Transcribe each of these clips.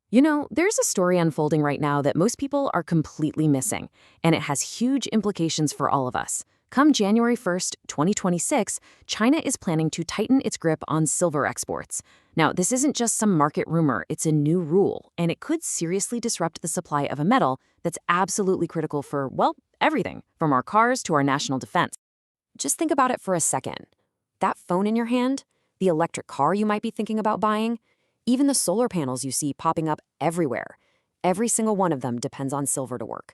You know, there's a story unfolding right now that most people are completely missing, and it has huge implications for all of us. Come January 1st, 2026, China is planning to tighten its grip on silver exports. Now, this isn't just some market rumor, it's a new rule, and it could seriously disrupt the supply of a metal that's absolutely critical for, well, everything, from our cars to our national defense. Just think about it for a second. That phone in your hand, the electric car you might be thinking about buying, even the solar panels you see popping up everywhere. Every single one of them depends on silver to work.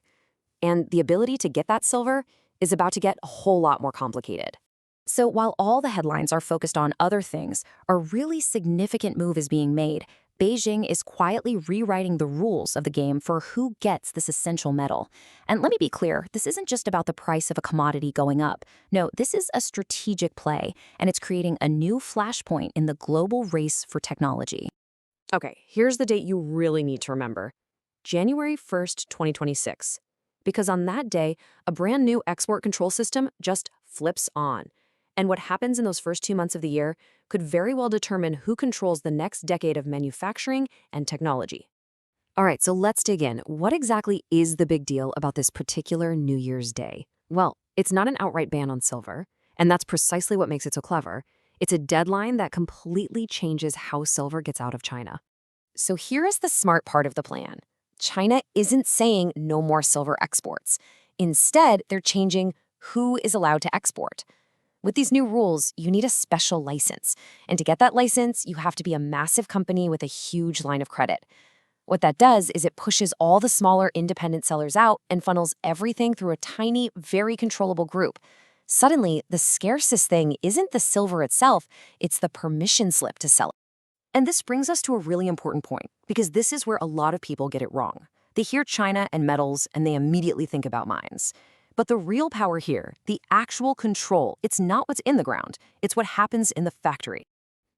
And the ability to get that silver is about to get a whole lot more complicated. So while all the headlines are focused on other things, a really significant move is being made. Beijing is quietly rewriting the rules of the game for who gets this essential metal. And let me be clear, this isn't just about the price of a commodity going up. No, this is a strategic play, and it's creating a new flashpoint in the global race for technology. Okay, here's the date you really need to remember. January 1st, 2026. Because on that day, a brand new export control system just flips on. And what happens in those first 2 months of the year could very well determine who controls the next decade of manufacturing and technology. All right, so let's dig in. What exactly is the big deal about this particular New Year's Day? Well, it's not an outright ban on silver, and that's precisely what makes it so clever. It's a deadline that completely changes how silver gets out of China. So here is the smart part of the plan. China isn't saying no more silver exports. Instead, they're changing who is allowed to export. With these new rules, you need a special license. And to get that license, you have to be a massive company with a huge line of credit. What that does is it pushes all the smaller independent sellers out and funnels everything through a tiny, very controllable group. Suddenly, the scarcest thing isn't the silver itself, it's the permission slip to sell it. And this brings us to a really important point, because this is where a lot of people get it wrong. They hear China and metals, and they immediately think about mines. But the real power here, the actual control, it's not what's in the ground, it's what happens in the factory.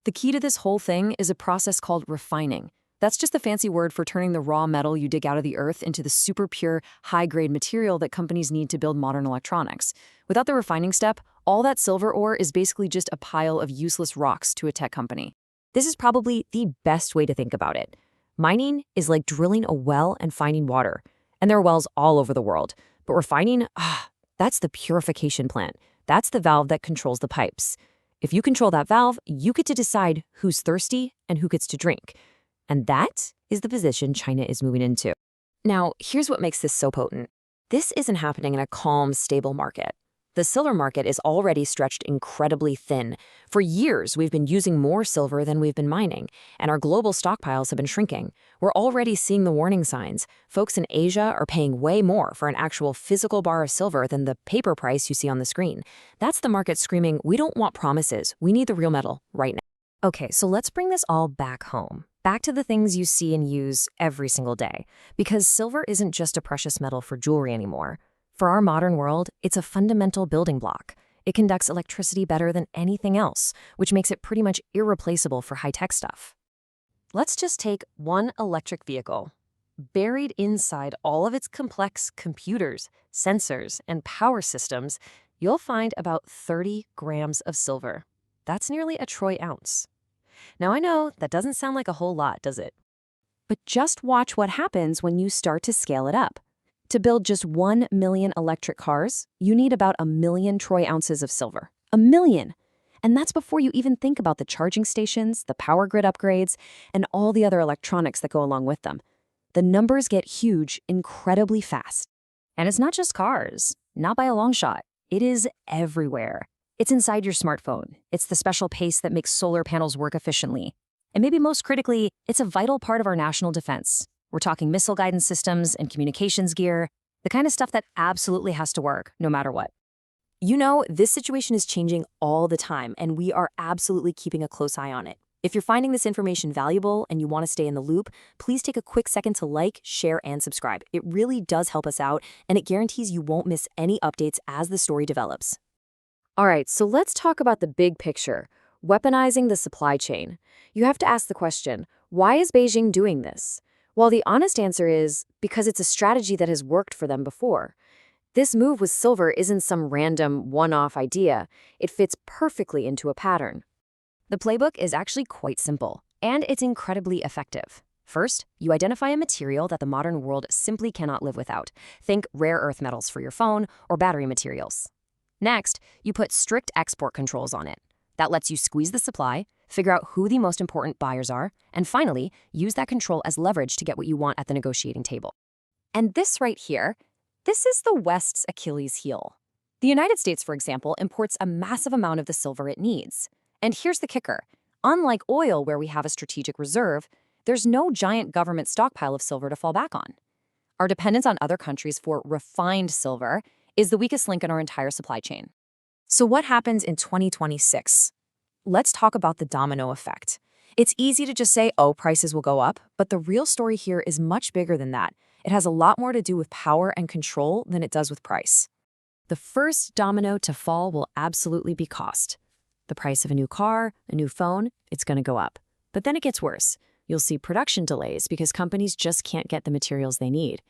The key to this whole thing is a process called refining. That's just the fancy word for turning the raw metal you dig out of the earth into the super pure, high-grade material that companies need to build modern electronics. Without the refining step, all that silver ore is basically just a pile of useless rocks to a tech company. This is probably the best way to think about it. Mining is like drilling a well and finding water. And there are wells all over the world. But refining, that's the purification plant. That's the valve that controls the pipes. If you control that valve, you get to decide who's thirsty and who gets to drink. And that is the position China is moving into. Now, here's what makes this so potent. This isn't happening in a calm, stable market. The silver market is already stretched incredibly thin. For years, we've been using more silver than we've been mining, and our global stockpiles have been shrinking. We're already seeing the warning signs. Folks in Asia are paying way more for an actual physical bar of silver than the paper price you see on the screen. That's the market screaming, we don't want promises, we need the real metal right now. Okay, so let's bring this all back home. Back to the things you see and use every single day. Because silver isn't just a precious metal for jewelry anymore. For our modern world, it's a fundamental building block. It conducts electricity better than anything else, which makes it pretty much irreplaceable for high-tech stuff. Let's just take one electric vehicle. Buried inside all of its complex computers, sensors, and power systems, you'll find about 30 grams of silver. That's nearly a troy ounce. Now I know that doesn't sound like a whole lot, does it? But just watch what happens when you start to scale it up. To build just 1 million electric cars, you need about 1 million troy ounces of silver. 1 million! And that's before you even think about the charging stations, the power grid upgrades, and all the other electronics that go along with them. The numbers get huge incredibly fast. And it's not just cars, not by a long shot. It is everywhere. It's inside your smartphone. It's the special paste that makes solar panels work efficiently. And maybe most critically, it's a vital part of our national defense. We're talking missile guidance systems and communications gear, the kind of stuff that absolutely has to work, no matter what. You know, this situation is changing all the time, and we are absolutely keeping a close eye on it. If you're finding this information valuable and you want to stay in the loop, please take a quick second to like, share, and subscribe. It really does help us out, and it guarantees you won't miss any updates as the story develops. All right, so let's talk about the big picture, weaponizing the supply chain. You have to ask the question, why is Beijing doing this? Well, the honest answer is because it's a strategy that has worked for them before. This move with silver isn't some random one-off idea. It fits perfectly into a pattern. The playbook is actually quite simple, and it's incredibly effective. First, you identify a material that the modern world simply cannot live without. Think rare earth metals for your phone or battery materials. Next, you put strict export controls on it. That lets you squeeze the supply, figure out who the most important buyers are, and finally, use that control as leverage to get what you want at the negotiating table. And this right here, this is the West's Achilles heel. The United States, for example, imports a massive amount of the silver it needs. And here's the kicker. Unlike oil, where we have a strategic reserve, there's no giant government stockpile of silver to fall back on. Our dependence on other countries for refined silver is the weakest link in our entire supply chain. So what happens in 2026? Let's talk about the domino effect. It's easy to just say, oh, prices will go up, but the real story here is much bigger than that. It has a lot more to do with power and control than it does with price. The first domino to fall will absolutely be cost. The price of a new car, a new phone, it's going to go up. But then it gets worse. You'll see production delays because companies just can't get the materials they need.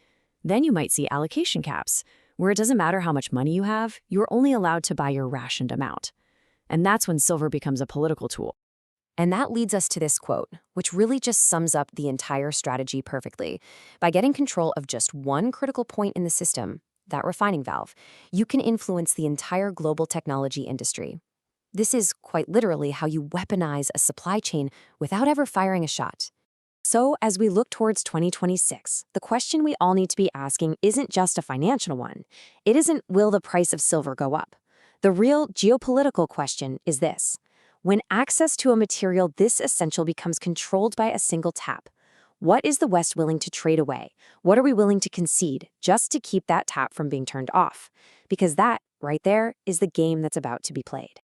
Then you might see allocation caps, where it doesn't matter how much money you have, you're only allowed to buy your rationed amount. And that's when silver becomes a political tool. And that leads us to this quote, which really just sums up the entire strategy perfectly. By getting control of just one critical point in the system, that refining valve, you can influence the entire global technology industry. This is quite literally how you weaponize a supply chain without ever firing a shot. So as we look towards 2026, the question we all need to be asking isn't just a financial one. It isn't, will the price of silver go up? The real geopolitical question is this. When access to a material this essential becomes controlled by a single tap, what is the West willing to trade away? What are we willing to concede just to keep that tap from being turned off? Because that, right there, is the game that's about to be played.